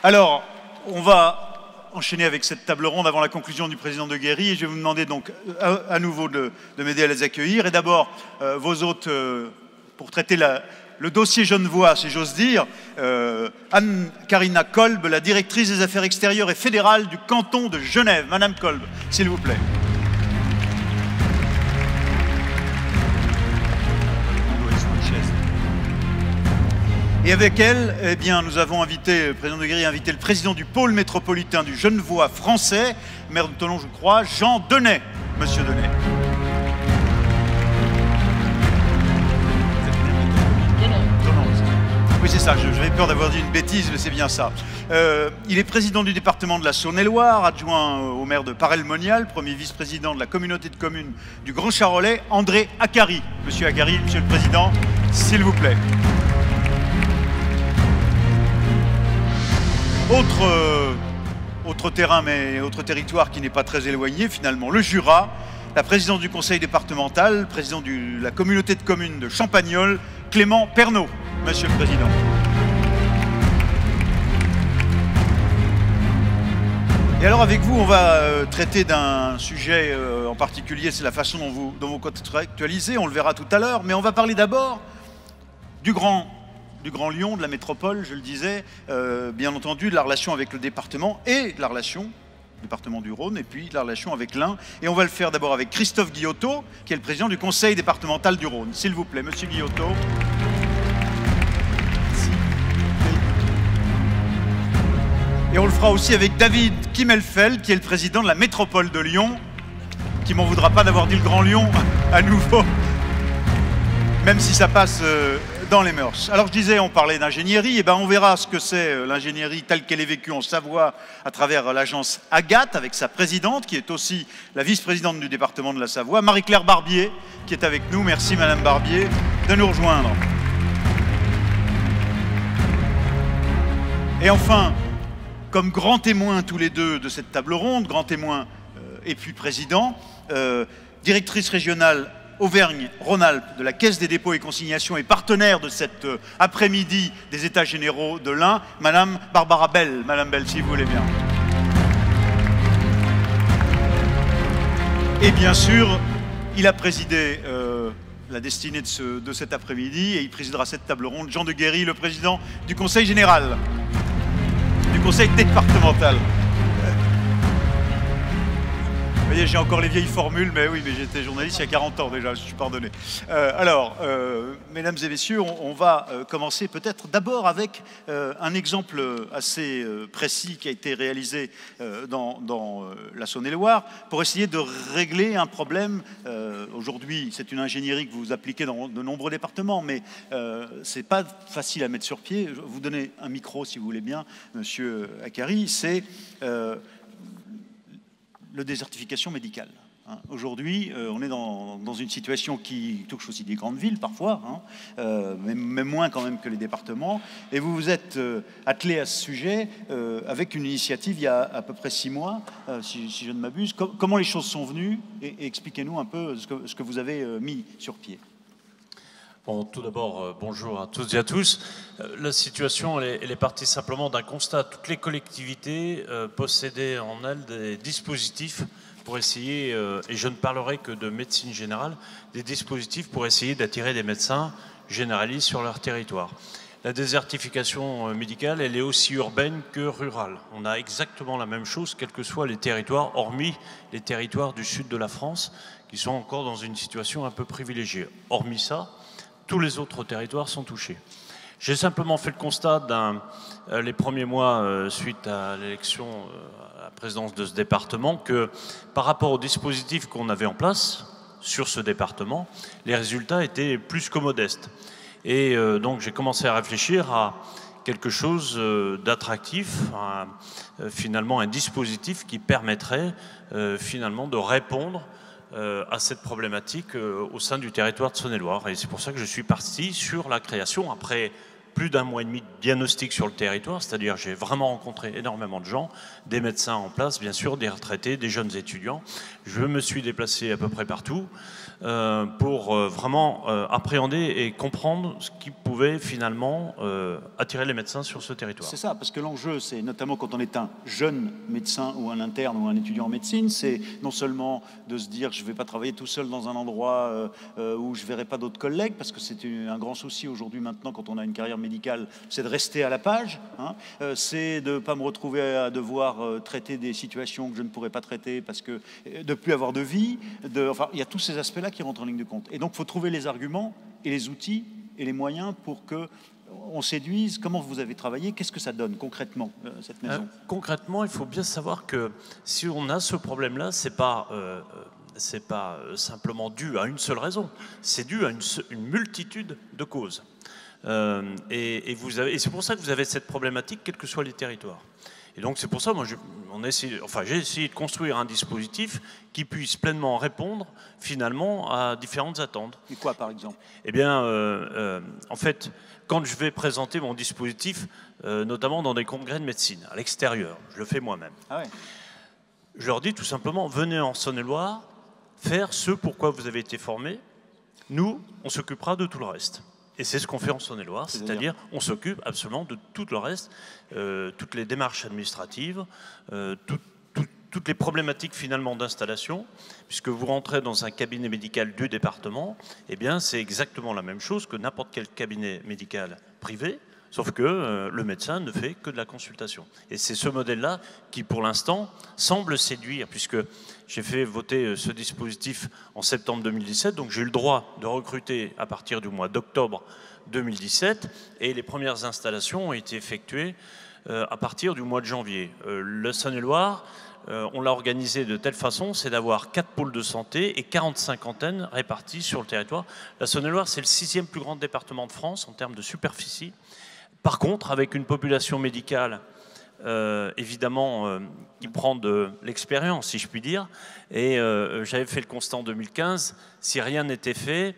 Alors, on va enchaîner avec cette table ronde avant la conclusion du président de Guéry et je vais vous demander donc à nouveau de m'aider à les accueillir. Et d'abord, vos hôtes, pour traiter le dossier genevois, si j'ose dire, Anne-Carina Kolb, la directrice des affaires extérieures et fédérales du canton de Genève. Madame Kolb, s'il vous plaît. Et avec elle, eh bien, nous avons invité, le président de Guéry a invité le président du pôle métropolitain du Genevois français, maire de Thonon, je crois, Jean Denay. Monsieur Denay. Oui, c'est ça, j'avais peur d'avoir dit une bêtise, mais c'est bien ça. Il est président du département de la Saône-et-Loire, adjoint au maire de Paray-le-Monial, premier vice-président de la communauté de communes du Grand Charolais, André Acari. Monsieur Acari, monsieur le président, s'il vous plaît. Autre terrain, mais autre territoire qui n'est pas très éloigné, finalement, le Jura, la présidence du conseil départemental, président de la communauté de communes de Champagnole, Clément Pernaut. Monsieur le président. Et alors avec vous, on va traiter d'un sujet en particulier, c'est la façon dont vous contractualisez, on le verra tout à l'heure, mais on va parler d'abord du Grand Lyon, de la métropole, je le disais, bien entendu, de la relation avec le département et de la relation, département du Rhône, et puis de la relation avec l'Ain. Et on va le faire d'abord avec Christophe Guillotot, qui est le président du conseil départemental du Rhône. S'il vous plaît, monsieur Guillotot. Et on le fera aussi avec David Kimmelfeld, qui est le président de la métropole de Lyon, qui m'en voudra pas d'avoir dit le Grand Lyon à nouveau, même si ça passe dans les mœurs. Alors je disais, on parlait d'ingénierie, et ben on verra ce que c'est l'ingénierie telle qu'elle est vécue en Savoie à travers l'agence Agathe, avec sa présidente, qui est aussi la vice-présidente du département de la Savoie, Marie-Claire Barbier, qui est avec nous. Merci Madame Barbier de nous rejoindre. Et enfin, comme grands témoins tous les deux de cette table ronde, grand témoin et puis président, directrice régionale Auvergne-Rhône-Alpes de la Caisse des dépôts et consignations et partenaire de cet après-midi des États généraux de l'Ain, Madame Barbara Bell. Madame Bell, si vous voulez bien. Et bien sûr, il a présidé la destinée de cet après-midi et il présidera cette table ronde, Jean de Guéry, le président du Conseil général. Du conseil départemental. Vous voyez, j'ai encore les vieilles formules, mais oui, mais j'étais journaliste il y a 40 ans déjà, je suis pardonné. Alors, mesdames et messieurs, on va commencer peut-être d'abord avec un exemple assez précis qui a été réalisé dans la Saône-et-Loire pour essayer de régler un problème. Aujourd'hui, c'est une ingénierie que vous appliquez dans de nombreux départements, mais c'est pas facile à mettre sur pied. Je vais vous donner un micro, si vous voulez bien, monsieur Acari. C'est la désertification médicale. Aujourd'hui, on est dans une situation qui touche aussi des grandes villes parfois, mais moins quand même que les départements. Et vous vous êtes attelé à ce sujet avec une initiative il y a à peu près 6 mois, si je ne m'abuse. Comment les choses sont venues et expliquez-nous un peu ce que vous avez mis sur pied. Bon, tout d'abord, bonjour à toutes et à tous. La situation, elle est partie simplement d'un constat. Toutes les collectivités possédaient en elles des dispositifs pour essayer, et je ne parlerai que de médecine générale, des dispositifs pour essayer d'attirer des médecins généralistes sur leur territoire. La désertification médicale, elle est aussi urbaine que rurale. On a exactement la même chose, quels que soient les territoires, hormis les territoires du sud de la France, qui sont encore dans une situation un peu privilégiée. Hormis ça, tous les autres territoires sont touchés. J'ai simplement fait le constat les premiers mois suite à l'élection à la présidence de ce département que par rapport au dispositif qu'on avait en place sur ce département, les résultats étaient plus que modestes. Et donc j'ai commencé à réfléchir à quelque chose d'attractif, finalement un dispositif qui permettrait finalement de répondre à cette problématique au sein du territoire de Saône-et-Loire. Et c'est pour ça que je suis parti sur la création, après plus d'un mois et demi de diagnostic sur le territoire, c'est-à-dire j'ai vraiment rencontré énormément de gens, des médecins en place, bien sûr, des retraités, des jeunes étudiants. Je me suis déplacé à peu près partout pour vraiment appréhender et comprendre ce qui pouvait finalement attirer les médecins sur ce territoire. C'est ça, parce que l'enjeu, c'est notamment quand on est un jeune médecin ou un interne ou un étudiant en médecine, c'est non seulement de se dire je ne vais pas travailler tout seul dans un endroit où je ne verrai pas d'autres collègues, parce que c'est un grand souci aujourd'hui maintenant quand on a une carrière médicale, c'est de rester à la page, hein, c'est de ne pas me retrouver à devoir traiter des situations que je ne pourrais pas traiter parce que de ne plus avoir de vie, enfin il y a tous ces aspects-là qui rentrent en ligne de compte. Et donc il faut trouver les arguments et les outils et les moyens pour que on séduise. Comment vous avez travaillé? Qu'est-ce que ça donne concrètement, cette maison? Concrètement, il faut bien savoir que si on a ce problème-là, c'est pas simplement dû à une seule raison, c'est dû à une multitude de causes. Et c'est pour ça que vous avez cette problématique, quels que soient les territoires. Et donc c'est pour ça, moi, j'ai essayé de construire un dispositif qui puisse pleinement répondre finalement à différentes attentes. Et quoi, par exemple? Eh bien, en fait, quand je vais présenter mon dispositif, notamment dans des congrès de médecine, à l'extérieur, je le fais moi-même. Ah ouais. Je leur dis tout simplement, venez en Saône-et-Loire faire ce pourquoi vous avez été formés. Nous, on s'occupera de tout le reste. Et c'est ce qu'on fait en Saône-et-Loire, c'est-à-dire on s'occupe absolument de tout le reste, toutes les démarches administratives, toutes les problématiques finalement d'installation, puisque vous rentrez dans un cabinet médical du département, eh bien c'est exactement la même chose que n'importe quel cabinet médical privé, sauf que le médecin ne fait que de la consultation. Et c'est ce modèle-là qui, pour l'instant, semble séduire, puisque j'ai fait voter ce dispositif en septembre 2017, donc j'ai eu le droit de recruter à partir du mois d'octobre 2017, et les premières installations ont été effectuées à partir du mois de janvier. Le Saône-et-Loire, on l'a organisé de telle façon, c'est d'avoir 4 pôles de santé et 45 antennes réparties sur le territoire. La Saône-et-Loire, c'est le 6e plus grand département de France en termes de superficie. Par contre, avec une population médicale, évidemment, qui prend de l'expérience, si je puis dire, et j'avais fait le constat en 2015, si rien n'était fait,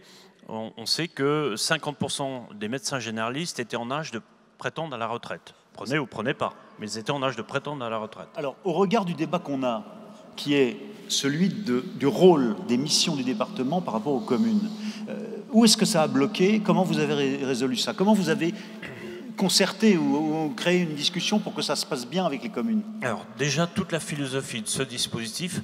on sait que 50% des médecins généralistes étaient en âge de prétendre à la retraite. Prenez ou prenez pas, mais ils étaient en âge de prétendre à la retraite. Alors, au regard du débat qu'on a, qui est celui du rôle des missions du département par rapport aux communes, où est-ce que ça a bloqué? Comment vous avez résolu ça? Comment vous avez concerter ou créer une discussion pour que ça se passe bien avec les communes? Alors déjà, toute la philosophie de ce dispositif,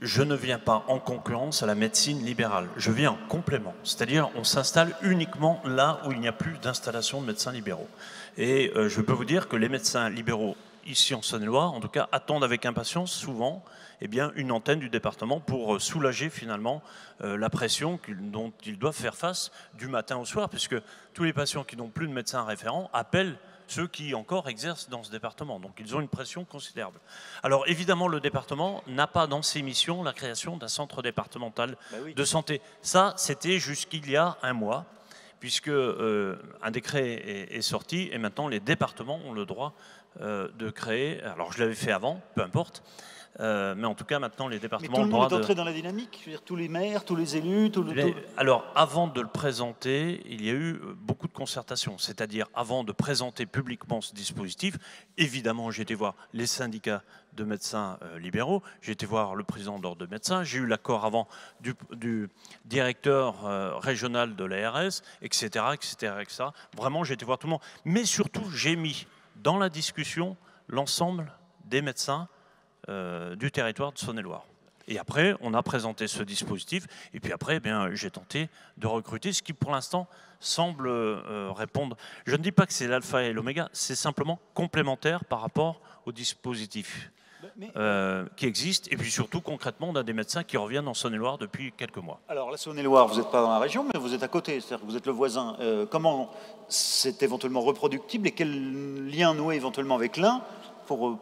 je ne viens pas en concurrence à la médecine libérale, je viens en complément. C'est-à-dire on s'installe uniquement là où il n'y a plus d'installation de médecins libéraux. Et je peux vous dire que les médecins libéraux ici en Saône-et-Loire, en tout cas, attendent avec impatience souvent eh bien, une antenne du département pour soulager finalement la pression dont ils doivent faire face du matin au soir, puisque tous les patients qui n'ont plus de médecin référent appellent ceux qui encore exercent dans ce département. Donc ils ont une pression considérable. Alors évidemment, le département n'a pas dans ses missions la création d'un centre départemental de santé. Ça, c'était jusqu'il y a un mois, puisque un décret est sorti et maintenant les départements ont le droit de créer. Alors je l'avais fait avant, peu importe. Mais en tout cas, maintenant, les départements... Mais tout le monde est entré dans la dynamique? Je veux dire, tous les maires, tous les élus... Alors, avant de le présenter, il y a eu beaucoup de concertation. C'est-à-dire, avant de présenter publiquement ce dispositif, évidemment, j'ai été voir les syndicats de médecins libéraux, j'ai été voir le président de l'ordre de médecins, j'ai eu l'accord avant du directeur régional de l'ARS, etc., etc., etc. Vraiment, j'ai été voir tout le monde. Mais surtout, j'ai mis dans la discussion l'ensemble des médecins du territoire de Saône-et-Loire. Et après, on a présenté ce dispositif, et puis après, eh bien, j'ai tenté de recruter, ce qui pour l'instant semble répondre. Je ne dis pas que c'est l'alpha et l'oméga, c'est simplement complémentaire par rapport au dispositif qui existe, et puis surtout concrètement, on a des médecins qui reviennent en Saône-et-Loire depuis quelques mois. Alors la Saône-et-Loire, vous n'êtes pas dans la région, mais vous êtes à côté, c'est-à-dire que vous êtes le voisin. Comment c'est éventuellement reproductible, et quel lien nouer éventuellement avec l'Ain pour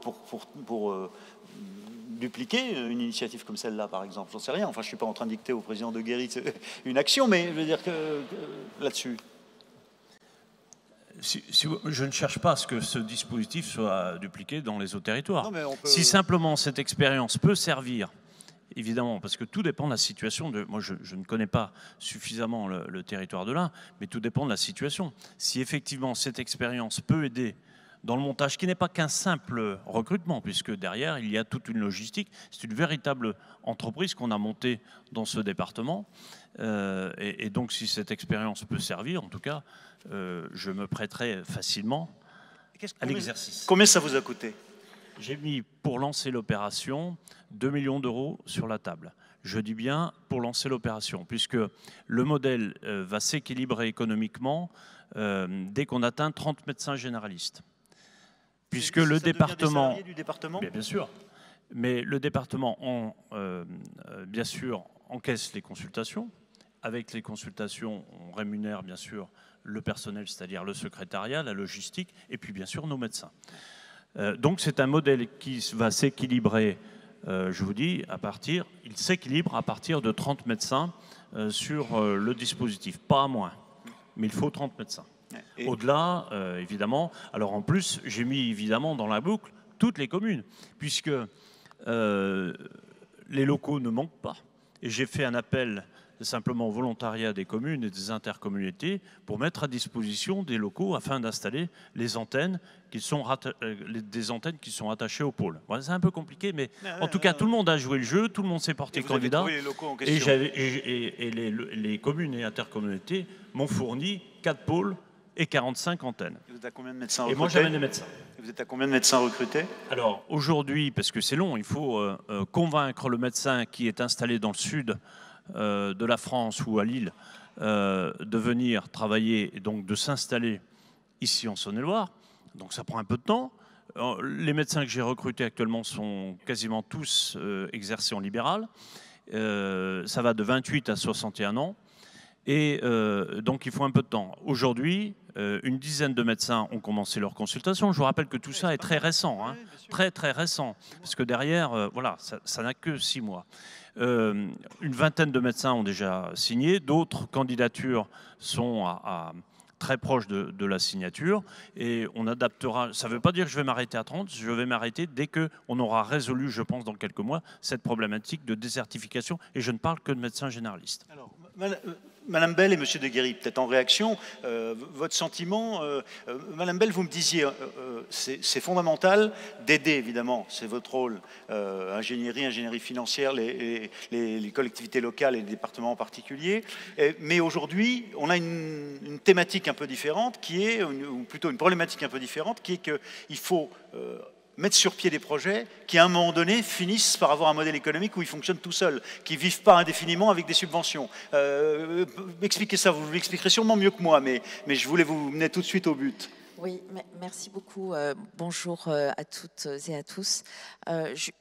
dupliquer une initiative comme celle-là, par exemple? J'en sais rien. Enfin, je ne suis pas en train de dicter au président de Guéry une action, mais je veux dire que là-dessus... Je ne cherche pas à ce que ce dispositif soit dupliqué dans les autres territoires. Si simplement cette expérience peut servir évidemment, parce que tout dépend de la situation. Moi, je ne connais pas suffisamment le territoire de l'Ain, mais tout dépend de la situation. Si effectivement cette expérience peut aider dans le montage, qui n'est pas qu'un simple recrutement, puisque derrière, il y a toute une logistique. C'est une véritable entreprise qu'on a montée dans ce département. Et donc, si cette expérience peut servir, en tout cas, je me prêterai facilement à l'exercice. Combien ça vous a coûté? J'ai mis, pour lancer l'opération, 2 millions d'euros sur la table. Je dis bien pour lancer l'opération, puisque le modèle va s'équilibrer économiquement dès qu'on atteint 30 médecins généralistes. Puisque le département, du département, bien sûr, mais le département bien sûr encaisse les consultations. Avec les consultations, on rémunère bien sûr le personnel, c'est-à-dire le secrétariat, la logistique, et puis bien sûr nos médecins. Donc c'est un modèle qui va s'équilibrer, je vous dis, il s'équilibre à partir de 30 médecins sur le dispositif, pas à moins, mais il faut 30 médecins. Au-delà, évidemment, alors en plus, j'ai mis évidemment dans la boucle toutes les communes, puisque les locaux ne manquent pas. Et j'ai fait un appel simplement au volontariat des communes et des intercommunalités pour mettre à disposition des locaux afin d'installer les antennes des antennes qui sont attachées au pôle. Voilà, c'est un peu compliqué, mais en tout cas, tout le monde a joué le jeu, tout le monde s'est porté candidat. Et les communes et intercommunalités m'ont fourni 4 pôles et 45 antennes. Vous êtes à combien de médecins recrutés? Et moi, j'amène des médecins. Vous êtes à combien de médecins recrutés? Alors, aujourd'hui, parce que c'est long, il faut convaincre le médecin qui est installé dans le sud de la France ou à Lille de venir travailler et donc de s'installer ici en Saône-et-Loire. Donc ça prend un peu de temps. Les médecins que j'ai recrutés actuellement sont quasiment tous exercés en libéral. Ça va de 28 à 61 ans. Et donc il faut un peu de temps. Aujourd'hui, une dizaine de médecins ont commencé leur consultation. Je vous rappelle que tout ça est très récent, hein, très très récent, parce que derrière, voilà, ça n'a que 6 mois. Une vingtaine de médecins ont déjà signé, d'autres candidatures sont très proches de la signature, et on adaptera. Ça ne veut pas dire que je vais m'arrêter à 30, je vais m'arrêter dès qu'on aura résolu, je pense, dans quelques mois, cette problématique de désertification, et je ne parle que de médecins généralistes. Alors, Madame Bell et Monsieur de Guéry, peut-être en réaction, votre sentiment, Madame Bell, vous me disiez, c'est fondamental d'aider, évidemment, c'est votre rôle, ingénierie financière, les collectivités locales et les départements en particulier, mais aujourd'hui, on a une thématique un peu différente, ou plutôt une problématique un peu différente, qui est qu'il faut mettre sur pied des projets qui, à un moment donné, finissent par avoir un modèle économique où ils fonctionnent tout seuls, qui ne vivent pas indéfiniment avec des subventions. Expliquez ça, vous l'expliquerez sûrement mieux que moi, mais je voulais vous mener tout de suite au but. Oui, merci beaucoup. Bonjour à toutes et à tous.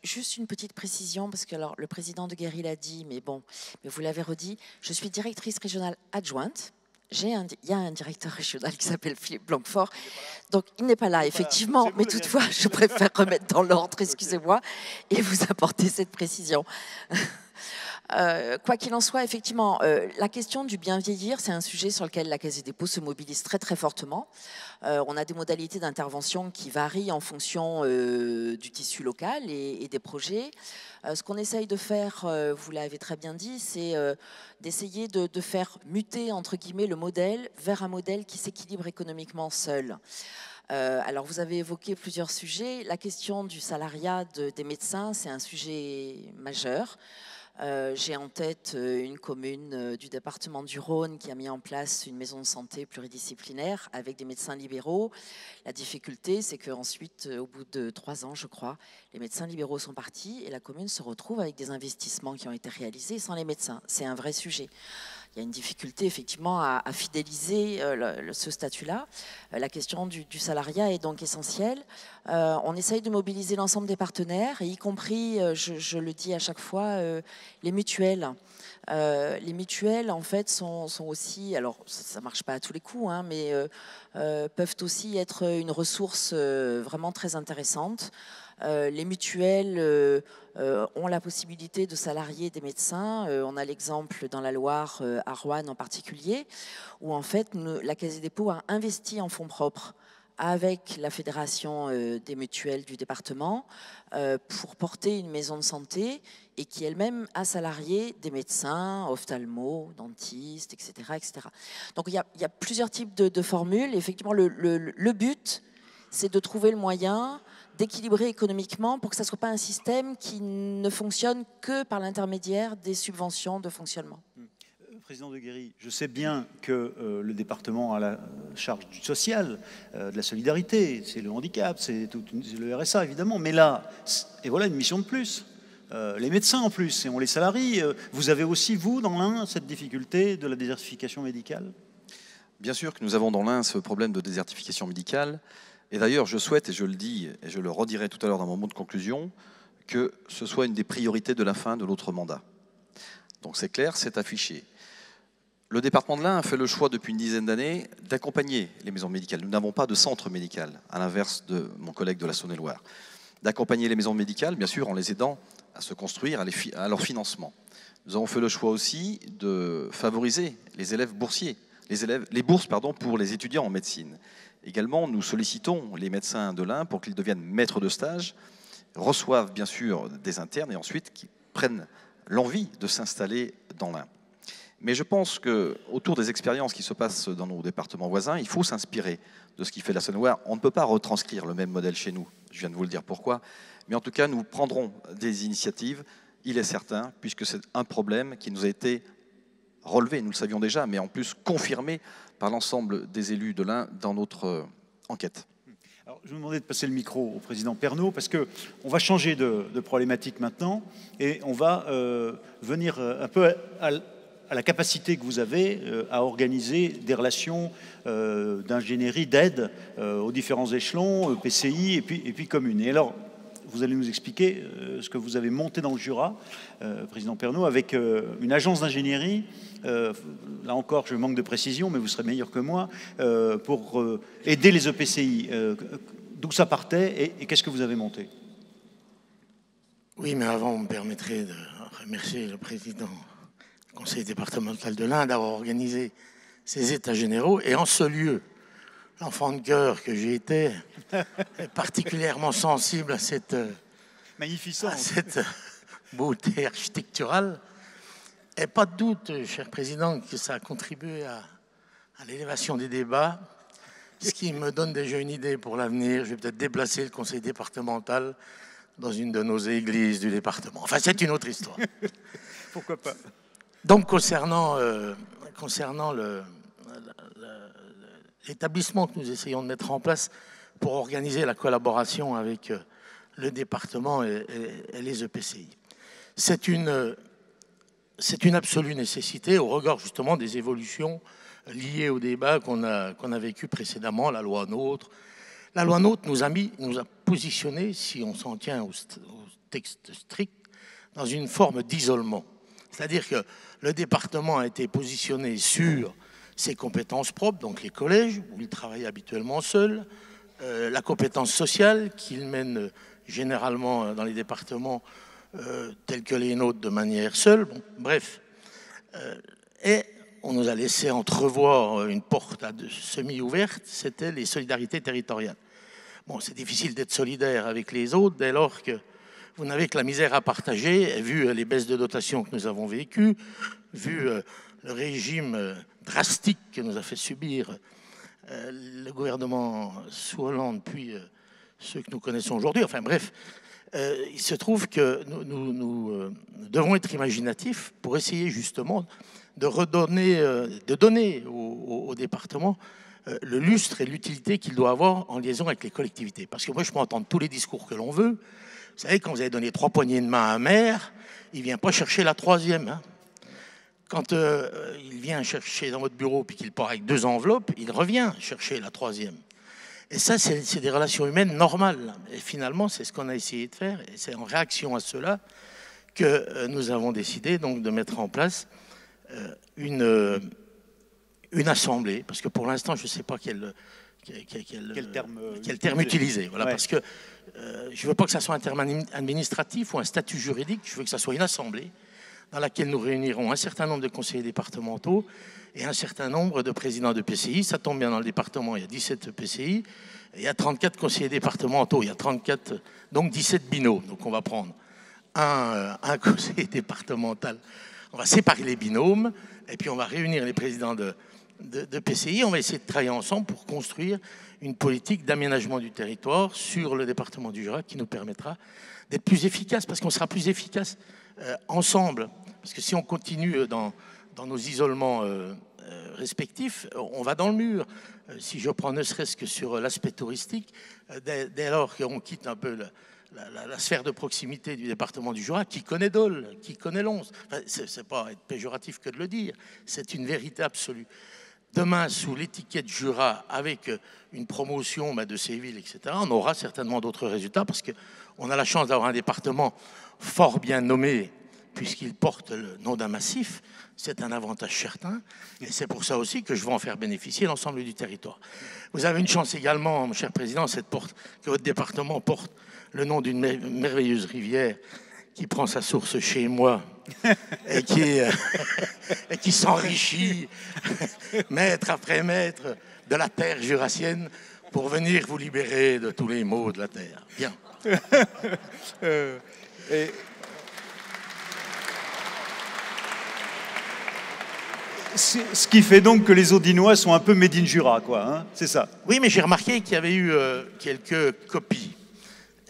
Juste une petite précision, parce que alors, le président de Guéry l'a dit, mais vous l'avez redit, je suis directrice régionale adjointe. Il y a un directeur régional qui s'appelle Philippe Blanquefort, donc il n'est pas là, effectivement, mais toutefois, je préfère remettre dans l'ordre, excusez-moi, et vous apporter cette précision. Quoi qu'il en soit, effectivement, la question du bien vieillir, c'est un sujet sur lequel la Caisse des dépôts se mobilise très très fortement. On a des modalités d'intervention qui varient en fonction du tissu local et des projets. Ce qu'on essaye de faire, vous l'avez très bien dit, c'est d'essayer de faire muter, entre guillemets, le modèle vers un modèle qui s'équilibre économiquement seul. Alors, vous avez évoqué plusieurs sujets. La question du salariat des médecins, c'est un sujet majeur. J'ai en tête une commune du département du Rhône qui a mis en place une maison de santé pluridisciplinaire avec des médecins libéraux. La difficulté, c'est qu'ensuite, au bout de 3 ans, je crois, les médecins libéraux sont partis et la commune se retrouve avec des investissements qui ont été réalisés sans les médecins. C'est un vrai sujet. Il y a une difficulté effectivement à fidéliser ce statut-là. La question du salariat est donc essentielle. On essaye de mobiliser l'ensemble des partenaires, et y compris, je le dis à chaque fois, les mutuelles. Les mutuelles, en fait, sont aussi, alors ça ne marche pas à tous les coups, hein, mais peuvent aussi être une ressource vraiment très intéressante. Les mutuelles ont la possibilité de salarier des médecins. On a l'exemple dans la Loire, à Roanne en particulier, où en fait la Caisse des dépôts a investi en fonds propres avec la fédération des mutuelles du département pour porter une maison de santé et qui elle-même a salarié des médecins, ophtalmos, dentistes, etc. etc. Donc il y a plusieurs types de formules. Effectivement, le but, c'est de trouver le moyen d'équilibrer économiquement pour que ça ne soit pas un système qui ne fonctionne que par l'intermédiaire des subventions de fonctionnement. Président de Guéry, je sais bien que le département a la charge du social, de la solidarité, c'est le handicap, c'est le RSA évidemment, mais là, et voilà une mission de plus. Les médecins en plus, et on les salarie. Vous avez aussi, vous, dans l'Ain, cette difficulté de la désertification médicale? Bien sûr que nous avons dans l'Ain ce problème de désertification médicale. Et d'ailleurs, je souhaite, et je le dis, et je le redirai tout à l'heure dans mon mot de conclusion, que ce soit une des priorités de la fin de l'autre mandat. Donc c'est clair, c'est affiché. Le département de l'Ain a fait le choix depuis une dizaine d'années d'accompagner les maisons médicales. Nous n'avons pas de centre médical, à l'inverse de mon collègue de la Saône-et-Loire. D'accompagner les maisons médicales, bien sûr, en les aidant à se construire, à leur financement. Nous avons fait le choix aussi de favoriser les élèves boursiers, les bourses pour les étudiants en médecine. Également, nous sollicitons les médecins de l'Ain pour qu'ils deviennent maîtres de stage, reçoivent bien sûr des internes et ensuite qu'ils prennent l'envie de s'installer dans l'Ain. Mais je pense qu'autour des expériences qui se passent dans nos départements voisins, il faut s'inspirer de ce qui fait la Saône-et-Loire. On ne peut pas retranscrire le même modèle chez nous, je viens de vous le dire pourquoi. Mais en tout cas, nous prendrons des initiatives, il est certain, puisque c'est un problème qui nous a été relevé, nous le savions déjà, mais en plus confirmé par l'ensemble des élus de l'Ain dans notre enquête. Alors, je vous demandais de passer le micro au président Pernaut, parce qu'on va changer de problématique maintenant, et on va venir un peu à la capacité que vous avez à organiser des relations d'ingénierie, d'aide aux différents échelons, PCI et puis communes. Et alors, vous allez nous expliquer ce que vous avez monté dans le Jura, président Pernaut, avec une agence d'ingénierie. Là encore, je manque de précision, mais vous serez meilleur que moi, pour aider les EPCI. D'où ça partait et qu'est-ce que vous avez monté? Oui, mais avant, vous me permettrez de remercier le président du conseil départemental de l'Ain d'avoir organisé ces états généraux. Et en ce lieu, l'enfant de cœur que j'ai été est particulièrement sensible à cette beauté architecturale. Et pas de doute, cher président, que ça a contribué à l'élévation des débats, ce qui me donne déjà une idée pour l'avenir. Je vais peut-être déplacer le conseil départemental dans une de nos églises du département. Enfin, c'est une autre histoire. Pourquoi pas? Donc, concernant l'établissement que nous essayons de mettre en place pour organiser la collaboration avec le département et les EPCI, c'est une absolue nécessité au regard justement des évolutions liées au débat qu'on a vécu précédemment, la loi NOTRe. La loi NOTRe nous a positionnés, si on s'en tient au texte strict, dans une forme d'isolement. C'est-à-dire que le département a été positionné sur ses compétences propres, donc les collèges, où il travaille habituellement seul, la compétence sociale qu'il mène généralement dans les départements tels que les nôtres de manière seule. Bon, bref. Et on nous a laissé entrevoir une porte semi-ouverte, c'était les solidarités territoriales. Bon, c'est difficile d'être solidaire avec les autres dès lors que vous n'avez que la misère à partager, vu les baisses de dotation que nous avons vécues, vu le régime drastique que nous a fait subir le gouvernement sous Hollande, puis ceux que nous connaissons aujourd'hui. Enfin bref, il se trouve que nous devons être imaginatifs pour essayer justement de donner au département le lustre et l'utilité qu'il doit avoir en liaison avec les collectivités. Parce que moi, je peux entendre tous les discours que l'on veut. Vous savez, quand vous avez donné 3 poignées de main à un maire, il ne vient pas chercher la 3e. Hein. Quand il vient chercher dans votre bureau puis qu'il part avec 2 enveloppes, il revient chercher la 3e. Et ça, c'est des relations humaines normales. Et finalement, c'est ce qu'on a essayé de faire. Et c'est en réaction à cela que nous avons décidé donc de mettre en place une assemblée. Parce que pour l'instant, je ne sais pas quel terme utiliser. Voilà, ouais. Parce que je ne veux pas que ça soit un terme administratif ou un statut juridique. Je veux que ça soit une assemblée dans laquelle nous réunirons un certain nombre de conseillers départementaux et un certain nombre de présidents de PCI. Ça tombe bien, dans le département, il y a 17 PCI, et il y a 34 conseillers départementaux, il y a 34, donc 17 binômes. Donc on va prendre un conseiller départemental, on va séparer les binômes, et puis on va réunir les présidents de PCI, on va essayer de travailler ensemble pour construire une politique d'aménagement du territoire sur le département du Jura qui nous permettra d'être plus efficace, parce qu'on sera plus efficace ensemble. Parce que si on continue dans nos isolements respectifs, on va dans le mur. Si je prends ne serait-ce que sur l'aspect touristique, dès lors qu'on quitte un peu la sphère de proximité du département du Jura, qui connaît Dole, qui connaît Lons, enfin, c'est pas être péjoratif que de le dire, c'est une vérité absolue. Demain, sous l'étiquette Jura, avec une promotion de ces villes, etc., on aura certainement d'autres résultats, parce qu'on a la chance d'avoir un département fort bien nommé, puisqu'il porte le nom d'un massif. C'est un avantage certain, et c'est pour ça aussi que je veux en faire bénéficier l'ensemble du territoire. Vous avez une chance également, mon cher Président, que votre département porte le nom d'une merveilleuse rivière qui prend sa source chez moi et qui s'enrichit mètre après mètre de la terre jurassienne pour venir vous libérer de tous les maux de la terre. Bien. Ce qui fait donc que les Audinois sont un peu made in Jura, quoi, hein, c'est ça? Oui, mais j'ai remarqué qu'il y avait eu quelques copies.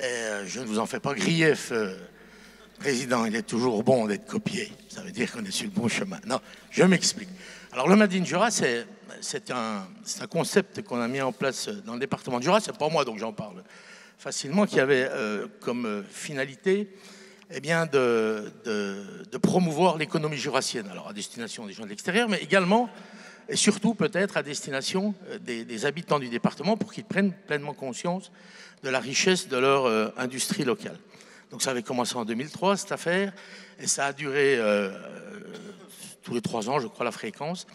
Et je ne vous en fais pas grief, Président, il est toujours bon d'être copié. Ça veut dire qu'on est sur le bon chemin. Non, je m'explique. Alors, le Made in Jura, c'est un concept qu'on a mis en place dans le département du Jura. C'est pas moi, donc j'en parle facilement, qui avait comme finalité de promouvoir l'économie jurassienne. Alors, à destination des gens de l'extérieur, mais également, et surtout peut-être à destination des habitants du département, pour qu'ils prennent pleinement conscience de la richesse de leur industrie locale. Donc ça avait commencé en 2003, cette affaire, et ça a duré tous les 3 ans, je crois, la fréquence,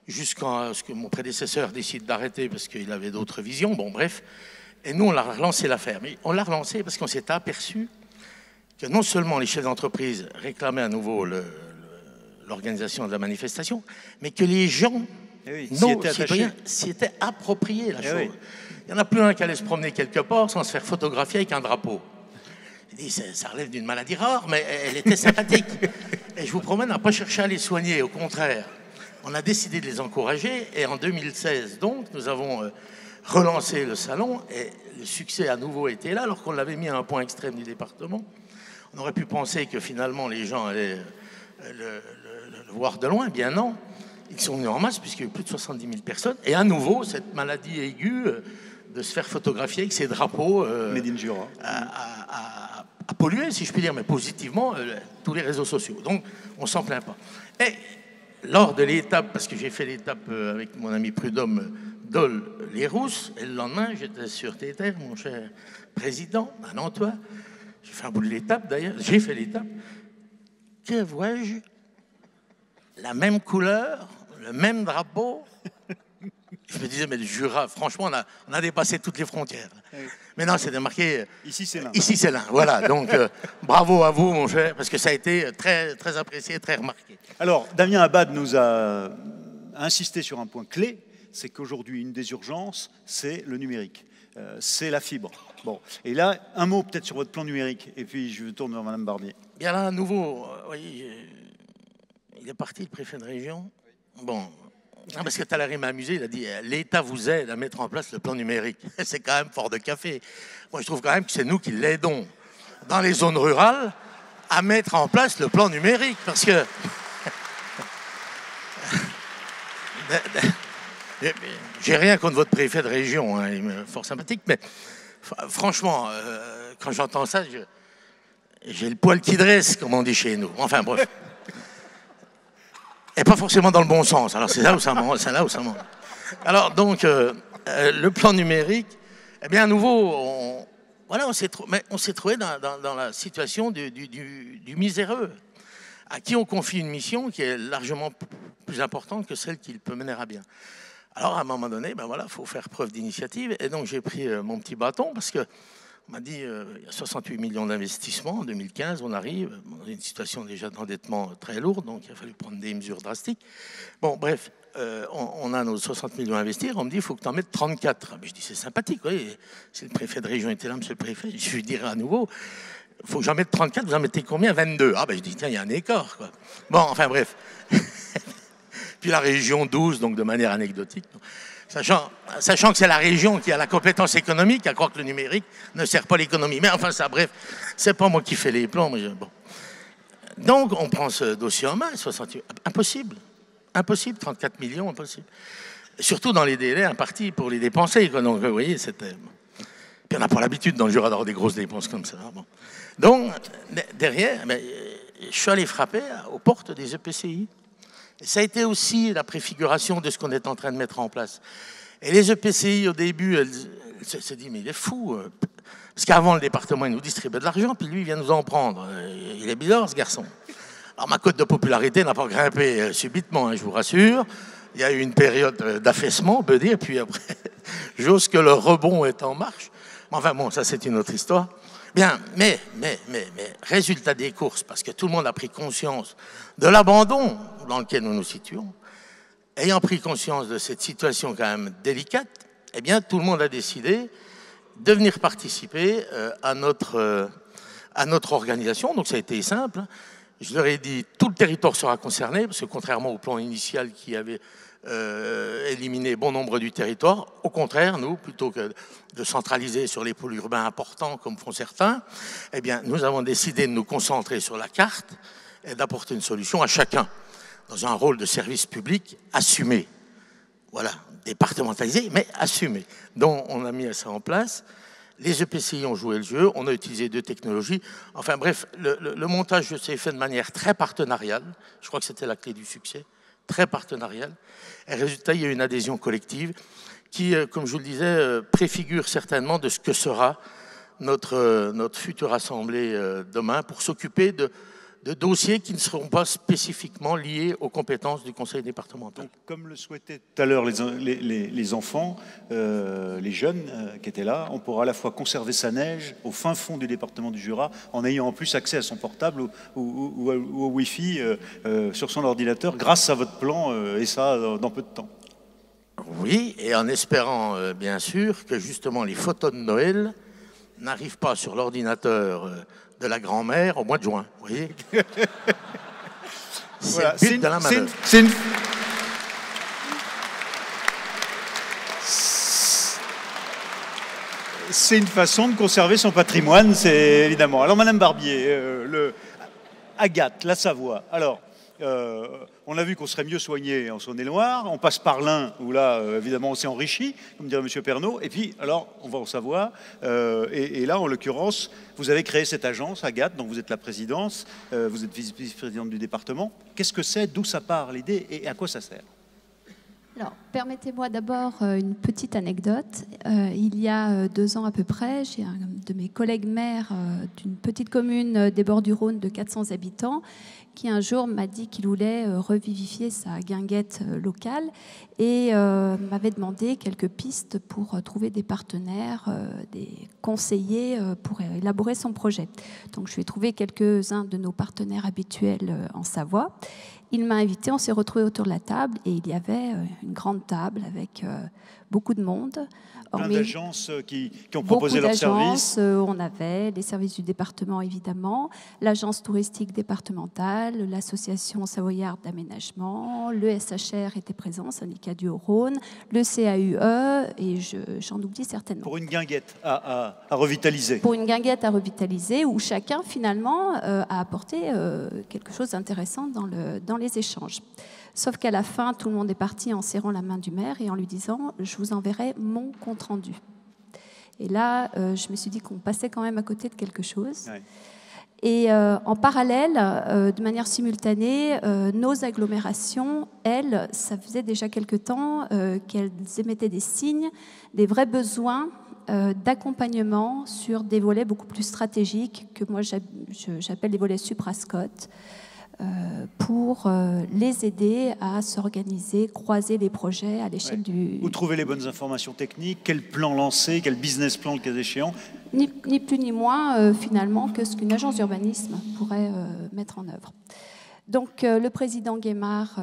jusqu'à ce que mon prédécesseur décide d'arrêter parce qu'il avait d'autres visions. Bon, bref. Et nous, on l'a relancé l'affaire. Mais on l'a relancé parce qu'on s'est aperçu que non seulement les chefs d'entreprise réclamaient à nouveau l'organisation de la manifestation, mais que les gens, nos citoyens, s'y étaient appropriés la chose. Oui. Il y en a plus un qui allait se promener quelque part sans se faire photographier avec un drapeau. Je dis, ça relève d'une maladie rare, mais elle était sympathique. Et je vous promets, on n'a pas cherché à les soigner, au contraire. On a décidé de les encourager, et en 2016, donc, nous avons relancé le salon, et le succès à nouveau était là, alors qu'on l'avait mis à un point extrême du département. On aurait pu penser que finalement les gens allaient le voir de loin, bien non. Ils sont venus en masse, puisqu'il y a eu plus de 70 000 personnes, et à nouveau, cette maladie aiguë de se faire photographier avec ses drapeaux Made in Jura. À polluer, si je puis dire, mais positivement, tous les réseaux sociaux. Donc, on s'en plaint pas. Et lors de l'étape, parce que j'ai fait l'étape avec mon ami Prud'homme Dole-les-Rousses, et le lendemain, j'étais sur tes terres, mon cher Président, à Nantua. J'ai fait un bout de l'étape, d'ailleurs. J'ai fait l'étape. Que vois-je? La même couleur, le même drapeau. Je me disais, mais le Jura, franchement, on a dépassé toutes les frontières. Oui. Mais non, c'était marqué... Ici, c'est l'un. Ici, c'est l'un, voilà. Donc, bravo à vous, mon cher, parce que ça a été très, très apprécié, très remarqué. Alors, Damien Abad nous a insisté sur un point clé, c'est qu'aujourd'hui, une des urgences, c'est le numérique. C'est la fibre. Bon. Et là, un mot peut-être sur votre plan numérique, et puis je tourne vers Mme Barbier. Bien là, à nouveau, oui, il est parti, le préfet de région. Bon... Non, parce que Talleyrand m'a amusé, il a dit « L'État vous aide à mettre en place le plan numérique ». C'est quand même fort de café. Moi, je trouve quand même que c'est nous qui l'aidons dans les zones rurales à mettre en place le plan numérique. Parce que... J'ai rien contre votre préfet de région, hein, il est fort sympathique, mais franchement, quand j'entends ça, j'ai le poil qui dresse, comme on dit chez nous. Enfin, bref. Et pas forcément dans le bon sens. Alors c'est là où ça monte. Alors donc le plan numérique, eh bien à nouveau, on s'est trouvé dans la situation du miséreux, à qui on confie une mission qui est largement plus importante que celle qu'il peut mener à bien. Alors à un moment donné, ben voilà, faut faire preuve d'initiative. Et donc j'ai pris mon petit bâton parce que On m'a dit, il y a 68 millions d'investissements en 2015, on arrive dans une situation déjà d'endettement très lourde, donc il a fallu prendre des mesures drastiques. Bon, bref, on a nos 60 millions à investir, on me dit, il faut que tu en mettes 34. Mais je dis, c'est sympathique, oui. Si le préfet de région était là, monsieur le préfet, je lui dirais à nouveau, il faut que j'en mette 34, vous en mettez combien? 22. Ah ben je dis, tiens, il y a un écart, quoi. Bon, enfin bref. Puis la région 12, donc de manière anecdotique. Sachant que c'est la région qui a la compétence économique, à croire que le numérique ne sert pas l'économie. Mais enfin, ça, bref, c'est pas moi qui fais les plans. Mais bon. Donc, on prend ce dossier en main, 68. Impossible. Impossible, 34 millions, impossible. Surtout dans les délais impartis pour les dépenser. Quoi. Donc, vous voyez, c'était... Puis on n'a pas l'habitude dans le Jura d'avoir des grosses dépenses comme ça. Bon. Donc, derrière, je suis allé frapper aux portes des EPCI. Et ça a été aussi la préfiguration de ce qu'on est en train de mettre en place. Et les EPCI, au début, elles se disent, mais il est fou. Parce qu'avant, le département, il nous distribuait de l'argent, puis lui, il vient nous en prendre. Il est bizarre, ce garçon. Alors, ma cote de popularité n'a pas grimpé subitement, hein, je vous rassure. Il y a eu une période d'affaissement, on peut dire, puis après, j'ose que le rebond est en marche. Enfin bon, ça, c'est une autre histoire. Bien, mais, résultat des courses, parce que tout le monde a pris conscience de l'abandon dans lequel nous nous situons, ayant pris conscience de cette situation quand même délicate, eh bien, tout le monde a décidé de venir participer à notre organisation. Donc, ça a été simple. Je leur ai dit, tout le territoire sera concerné, parce que contrairement au plan initial qui avait éliminé bon nombre du territoire, au contraire, nous, plutôt que de centraliser sur les pôles urbains importants, comme font certains, eh bien, nous avons décidé de nous concentrer sur la carte et d'apporter une solution à chacun, dans un rôle de service public assumé. Voilà, départementalisé, mais assumé. Donc, on a mis ça en place. Les EPCI ont joué le jeu, on a utilisé 2 technologies. Enfin bref, le montage s'est fait de manière très partenariale. Je crois que c'était la clé du succès, très partenariale. Et résultat, il y a une adhésion collective qui, comme je vous le disais, préfigure certainement de ce que sera notre future assemblée demain pour s'occuper de dossiers qui ne seront pas spécifiquement liés aux compétences du conseil départemental. Donc, comme le souhaitaient tout à l'heure les enfants, les jeunes qui étaient là, on pourra à la fois conserver sa neige au fin fond du département du Jura, en ayant en plus accès à son portable ou au Wi-Fi sur son ordinateur, grâce à votre plan, et ça dans peu de temps. Oui, et en espérant bien sûr que justement les photos de Noël n'arrivent pas sur l'ordinateur de la grand-mère au mois de juin, vous voyez. Voilà, c'est le but de la manœuvre. C'est une façon de conserver son patrimoine, c'est évidemment. Alors, Madame Barbier, Agathe, la Savoie. Alors, on a vu qu'on serait mieux soigné en Saône-et-Loire. On passe par l'Ain, où là, évidemment, on s'est enrichi, comme dirait M. Pernaut. Et puis, alors, on va en Savoie. Et là, en l'occurrence, vous avez créé cette agence, Agathe, dont vous êtes la présidente. Vous êtes vice-présidente du département. Qu'est-ce que c'est? D'où ça part, l'idée? Et à quoi ça sert? Alors, permettez-moi d'abord une petite anecdote. Il y a 2 ans à peu près, j'ai un de mes collègues maires d'une petite commune des bords du Rhône de 400 habitants qui un jour m'a dit qu'il voulait revivifier sa guinguette locale et m'avait demandé quelques pistes pour trouver des partenaires, des conseillers pour élaborer son projet. Donc je lui ai trouvé quelques-uns de nos partenaires habituels en Savoie. Il m'a invité, on s'est retrouvés autour de la table et il y avait une grande table avec beaucoup de monde. Plein d'agences qui ont proposé leurs services. On avait les services du département, évidemment, l'agence touristique départementale, l'association savoyarde d'aménagement, le SHR était présent, syndicat du Haut-Rhône, le CAUE, et j'en oublie certainement. Pour une guinguette à revitaliser. Pour une guinguette à revitaliser, où chacun, finalement, a apporté quelque chose d'intéressant dans les échanges. Sauf qu'à la fin, tout le monde est parti en serrant la main du maire et en lui disant « je vous enverrai mon compte-rendu ». Et là, je me suis dit qu'on passait quand même à côté de quelque chose. Ouais. Et en parallèle, de manière simultanée, nos agglomérations, elles, ça faisait déjà quelque temps qu'elles émettaient des signes, des vrais besoins d'accompagnement sur des volets beaucoup plus stratégiques que moi j'appelle les volets suprascotes. pour les aider à s'organiser, croiser les projets à l'échelle du... Où trouver les bonnes informations techniques, quel plan lancer, quel business plan le cas échéant. Ni plus ni moins, finalement, que ce qu'une agence d'urbanisme pourrait mettre en œuvre. Donc, le président Guémard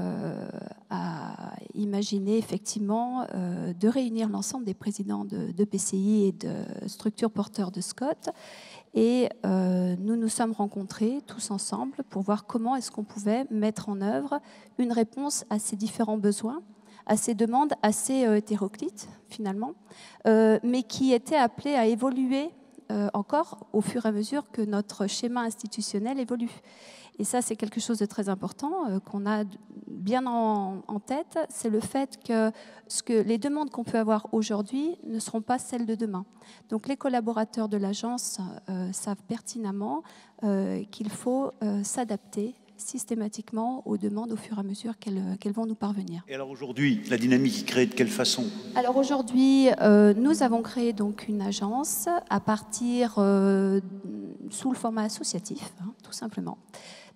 a imaginé effectivement de réunir l'ensemble des présidents de PCI et de structures porteurs de SCOT. Et nous nous sommes rencontrés tous ensemble pour voir comment est-ce qu'on pouvait mettre en œuvre une réponse à ces différents besoins, à ces demandes assez hétéroclites finalement, mais qui étaient appelées à évoluer encore au fur et à mesure que notre schéma institutionnel évolue. Et ça, c'est quelque chose de très important qu'on a bien en tête, c'est le fait que les demandes qu'on peut avoir aujourd'hui ne seront pas celles de demain. Donc les collaborateurs de l'agence savent pertinemment qu'il faut s'adapter systématiquement aux demandes au fur et à mesure qu'elles vont nous parvenir. Et alors aujourd'hui, la dynamique est créée de quelle façon? Alors aujourd'hui, nous avons créé donc une agence à partir sous le format associatif, hein, tout simplement.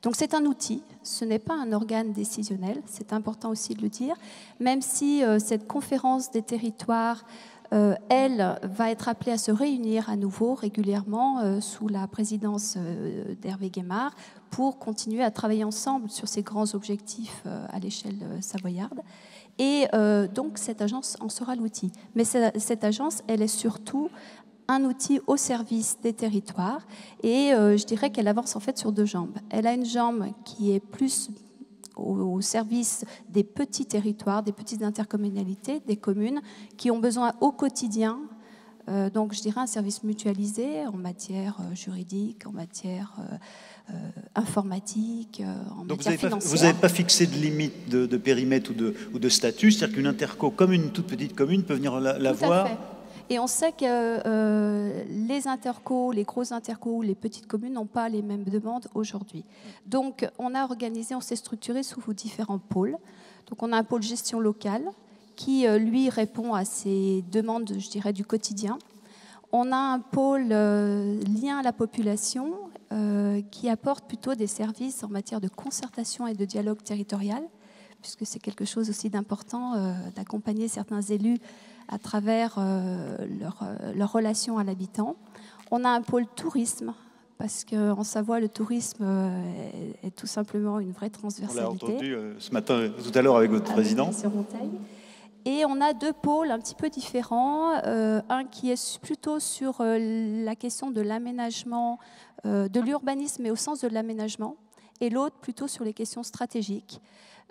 Donc c'est un outil, ce n'est pas un organe décisionnel, c'est important aussi de le dire, même si cette conférence des territoires, elle, va être appelée à se réunir à nouveau régulièrement sous la présidence d'Hervé Guémard pour continuer à travailler ensemble sur ces grands objectifs à l'échelle savoyarde. Et donc cette agence en sera l'outil. Mais cette agence, elle est surtout un outil au service des territoires et je dirais qu'elle avance en fait sur deux jambes. Elle a une jambe qui est plus au service des petits territoires, des petites intercommunalités, des communes qui ont besoin au quotidien, donc je dirais un service mutualisé en matière juridique, en matière informatique, en matière financière. Vous n'avez pas fixé de limite de périmètre ou de statut, c'est-à-dire qu'une interco comme une toute petite commune peut venir la voir. Tout à fait. Et on sait que les intercos, les grosses intercos, les petites communes n'ont pas les mêmes demandes aujourd'hui. Donc, on a organisé, on s'est structuré sous différents pôles. Donc, on a un pôle gestion locale qui, lui, répond à ces demandes, je dirais, du quotidien. On a un pôle lien à la population qui apporte plutôt des services en matière de concertation et de dialogue territorial, puisque c'est quelque chose aussi d'important d'accompagner certains élus à travers leur relation à l'habitant. On a un pôle tourisme, parce qu'en Savoie, le tourisme est tout simplement une vraie transversalité. On l'a entendu ce matin, tout à l'heure, avec votre président. Et on a deux pôles un petit peu différents. Un qui est plutôt sur la question de l'aménagement, de l'urbanisme, mais au sens de l'aménagement, et l'autre plutôt sur les questions stratégiques,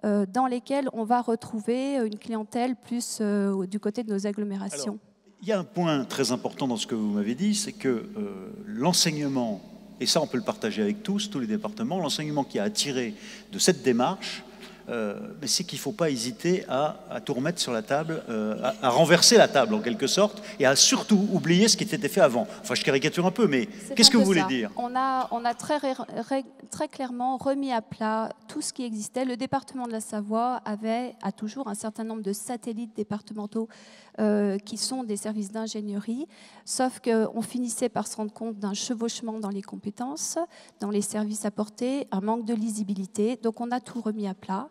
dans lesquelles on va retrouver une clientèle plus du côté de nos agglomérations. Alors, il y a un point très important dans ce que vous m'avez dit, c'est que l'enseignement, et ça on peut le partager avec tous les départements, l'enseignement qui a attiré de cette démarche, mais c'est qu'il ne faut pas hésiter à tout remettre sur la table, à renverser la table en quelque sorte, et à surtout oublier ce qui était fait avant. Enfin, je caricature un peu, mais qu'est-ce que vous voulez dire? On a très clairement remis à plat tout ce qui existait. Le département de la Savoie a toujours un certain nombre de satellites départementaux qui sont des services d'ingénierie, sauf qu'on finissait par se rendre compte d'un chevauchement dans les compétences, dans les services apportés, un manque de lisibilité. Donc on a tout remis à plat.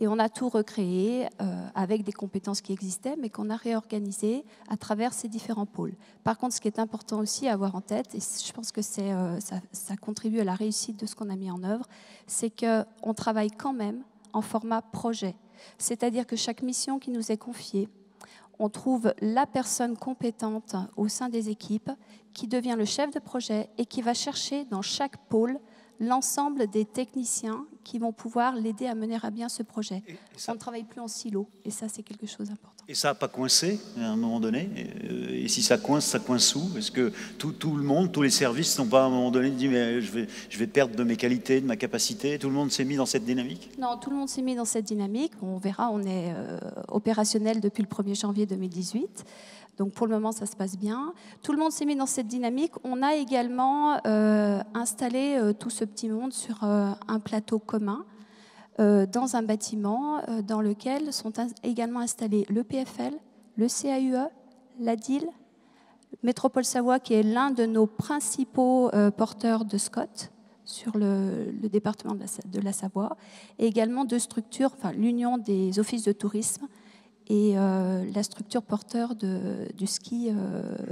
Et on a tout recréé avec des compétences qui existaient, mais qu'on a réorganisées à travers ces différents pôles. Par contre, ce qui est important aussi à avoir en tête, et je pense que ça contribue à la réussite de ce qu'on a mis en œuvre, c'est qu'on travaille quand même en format projet. C'est-à-dire que chaque mission qui nous est confiée, on trouve la personne compétente au sein des équipes qui devient le chef de projet et qui va chercher dans chaque pôle l'ensemble des techniciens qui vont pouvoir l'aider à mener à bien ce projet. On ne travaille plus en silo, et ça, c'est quelque chose d'important. Et ça n'a pas coincé à un moment donné? Et si ça coince où? Est-ce que tout le monde, tous les services n'ont pas à un moment donné dit mais je vais perdre de mes qualités, de ma capacité? Tout le monde s'est mis dans cette dynamique? Non, tout le monde s'est mis dans cette dynamique. On verra, on est opérationnel depuis le 1er janvier 2018. Donc pour le moment, ça se passe bien. Tout le monde s'est mis dans cette dynamique. On a également installé tout ce petit monde sur un plateau commun dans un bâtiment dans lequel sont également installés le PFL, le CAUE, la DIL, Métropole Savoie qui est l'un de nos principaux porteurs de SCOT sur le département de la Savoie, et également 2 structures, enfin, l'Union des offices de tourisme et la structure porteur du ski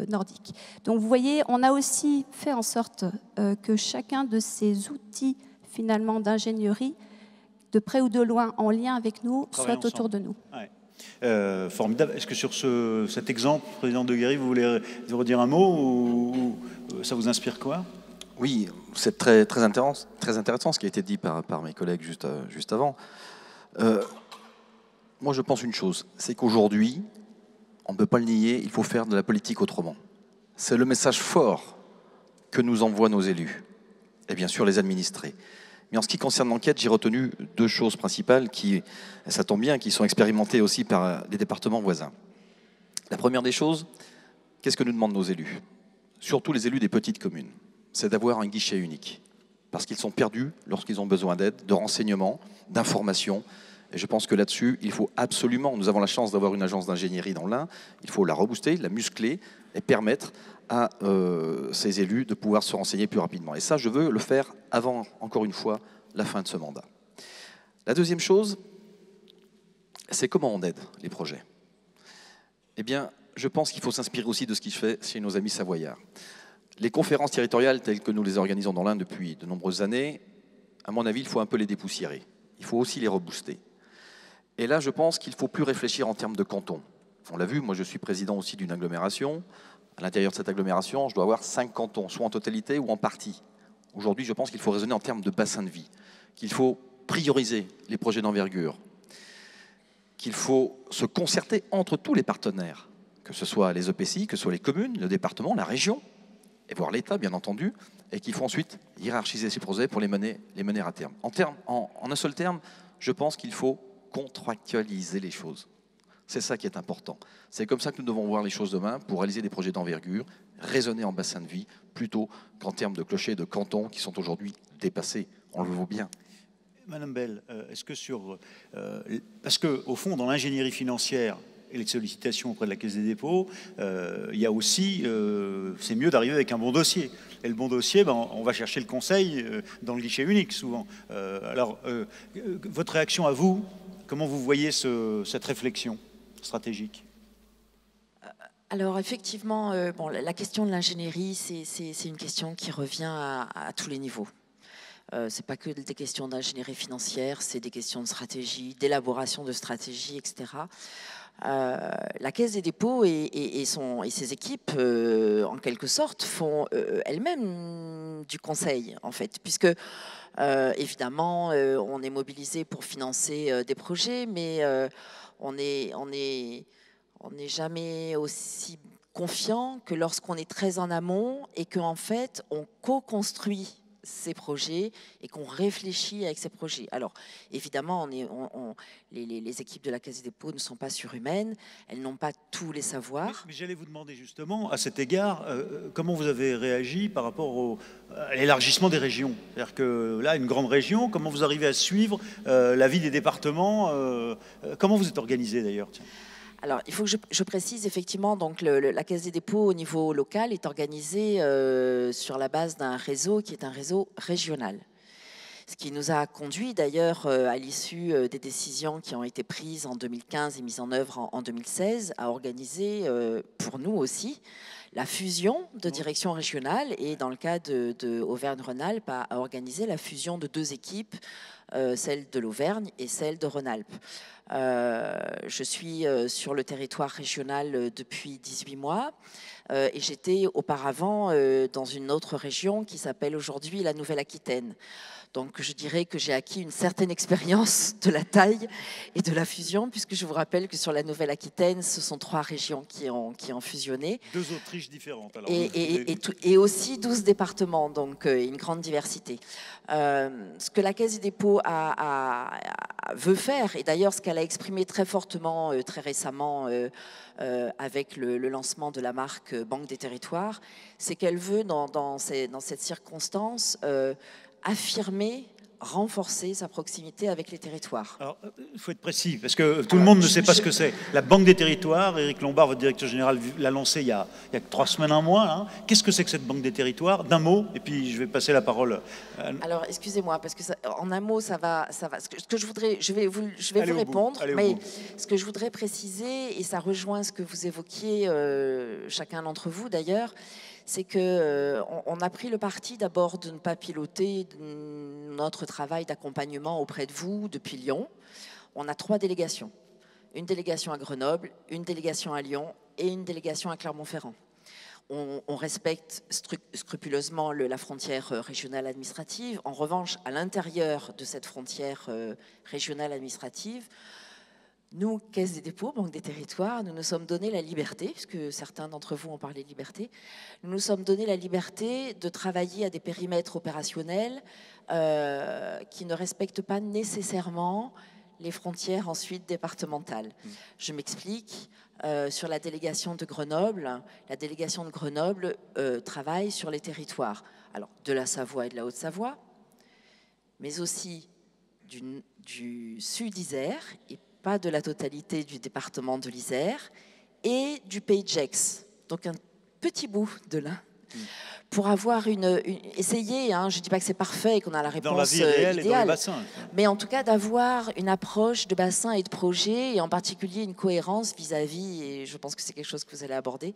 nordique. Donc vous voyez, on a aussi fait en sorte que chacun de ces outils finalement d'ingénierie, de près ou de loin, en lien avec nous, soit autour de nous. Ouais. Formidable. Est-ce que sur cet exemple, Président Deguerry, vous voulez redire un mot ou ça vous inspire quoi? Oui, c'est très intéressant ce qui a été dit par mes collègues juste avant. Moi, je pense une chose, c'est qu'aujourd'hui, on ne peut pas le nier, il faut faire de la politique autrement. C'est le message fort que nous envoient nos élus, et bien sûr les administrés. Mais en ce qui concerne l'enquête, j'ai retenu 2 choses principales qui, ça tombe bien, qui sont expérimentées aussi par les départements voisins. La première des choses, qu'est-ce que nous demandent nos élus? Surtout les élus des petites communes, c'est d'avoir un guichet unique. Parce qu'ils sont perdus lorsqu'ils ont besoin d'aide, de renseignements, d'informations. Et je pense que là-dessus, il faut absolument, nous avons la chance d'avoir une agence d'ingénierie dans l'Ain, il faut la rebooster, la muscler et permettre à ces élus de pouvoir se renseigner plus rapidement. Et ça, je veux le faire avant, encore une fois, la fin de ce mandat. La deuxième chose, c'est comment on aide les projets. Eh bien, je pense qu'il faut s'inspirer aussi de ce qui se fait chez nos amis savoyards. Les conférences territoriales telles que nous les organisons dans l'Ain depuis de nombreuses années, à mon avis, il faut un peu les dépoussiérer. Il faut aussi les rebooster. Et là, je pense qu'il ne faut plus réfléchir en termes de canton. On l'a vu, moi je suis président aussi d'une agglomération. À l'intérieur de cette agglomération, je dois avoir 5 cantons, soit en totalité ou en partie. Aujourd'hui, je pense qu'il faut raisonner en termes de bassin de vie, qu'il faut prioriser les projets d'envergure, qu'il faut se concerter entre tous les partenaires, que ce soit les EPCI, que ce soit les communes, le département, la région, et voire l'État, bien entendu, et qu'il faut ensuite hiérarchiser ces projets pour les mener à terme. En un seul terme, je pense qu'il faut contractualiser les choses. C'est ça qui est important. C'est comme ça que nous devons voir les choses demain pour réaliser des projets d'envergure, raisonner en bassin de vie, plutôt qu'en termes de clochers et de cantons qui sont aujourd'hui dépassés. On le voit bien. Madame Bell, est-ce que parce qu'au fond, dans l'ingénierie financière et les sollicitations auprès de la Caisse des dépôts, il y a aussi, c'est mieux d'arriver avec un bon dossier. Et le bon dossier, on va chercher le conseil dans le guichet unique, souvent. Alors, votre réaction à vous, comment vous voyez cette réflexion stratégique? Alors effectivement, la question de l'ingénierie, c'est une question qui revient à tous les niveaux. C'est pas que des questions d'ingénierie financière, c'est des questions de stratégie, d'élaboration de stratégie, etc. La Caisse des dépôts et ses équipes, en quelque sorte, font elles-mêmes du conseil, en fait, puisque évidemment, on est mobilisé pour financer des projets, mais on n'est jamais aussi confiant que lorsqu'on est très en amont et qu'en fait, on co-construit ces projets et qu'on réfléchit avec ces projets. Alors, évidemment, les équipes de la Caisse des dépôts ne sont pas surhumaines, elles n'ont pas tous les savoirs. Mais j'allais vous demander justement, à cet égard, comment vous avez réagi par rapport à l'élargissement des régions? C'est-à-dire que là, une grande région, comment vous arrivez à suivre la vie des départements? Comment vous êtes organisé d'ailleurs? Alors, il faut que je précise effectivement, donc la Caisse des dépôts au niveau local est organisée sur la base d'un réseau qui est un réseau régional. Ce qui nous a conduit d'ailleurs à l'issue des décisions qui ont été prises en 2015 et mises en œuvre en 2016 à organiser pour nous aussi la fusion de directions régionales et dans le cas de Auvergne-Rhône-Alpes à organiser la fusion de 2 équipes, celle de l'Auvergne et celle de Rhône-Alpes. Je suis sur le territoire régional depuis 18 mois et j'étais auparavant dans une autre région qui s'appelle aujourd'hui la Nouvelle-Aquitaine. Donc je dirais que j'ai acquis une certaine expérience de la taille et de la fusion, puisque je vous rappelle que sur la Nouvelle-Aquitaine, ce sont 3 régions qui ont fusionné. 2 Autriches différentes. Alors, et aussi 12 départements, donc une grande diversité. Ce que la Caisse des dépôts veut faire, et d'ailleurs ce qu'elle a exprimé très fortement, très récemment, avec le lancement de la marque Banque des Territoires, c'est qu'elle veut, dans cette circonstance, affirmer renforcer sa proximité avec les territoires. Alors, il faut être précis, parce que tout le monde ne sait pas ce que c'est. La Banque des territoires, Éric Lombard, votre directeur général, l'a lancée il y a 3 semaines, un mois. Hein. Qu'est-ce que c'est que cette Banque des territoires? D'un mot, et puis je vais passer la parole. Alors, excusez-moi, parce que en un mot, ça va. Ce que je voudrais, je vais vous répondre, mais ce que je voudrais préciser, et ça rejoint ce que vous évoquiez, chacun d'entre vous d'ailleurs, c'est qu'on a pris le parti d'abord de ne pas piloter notre travail d'accompagnement auprès de vous depuis Lyon. On a 3 délégations. Une délégation à Grenoble, une délégation à Lyon et une délégation à Clermont-Ferrand. On respecte scrupuleusement la frontière régionale administrative. En revanche, à l'intérieur de cette frontière régionale administrative, nous, Caisse des dépôts, Banque des territoires, nous nous sommes donné la liberté, puisque certains d'entre vous ont parlé de liberté, nous nous sommes donné la liberté de travailler à des périmètres opérationnels qui ne respectent pas nécessairement les frontières ensuite départementales. Je m'explique. Sur la délégation de Grenoble, travaille sur les territoires, alors de la Savoie et de la Haute-Savoie, mais aussi du Sud-Isère, et pas de la totalité du département de l'Isère, et du Pays de Gex, donc un petit bout de là, pour avoir essayer, hein, je ne dis pas que c'est parfait et qu'on a la réponse dans la vie réelle idéale, et dans les bassins. Mais en tout cas d'avoir une approche de bassin et de projet, et en particulier une cohérence vis-à-vis, et je pense que c'est quelque chose que vous allez aborder,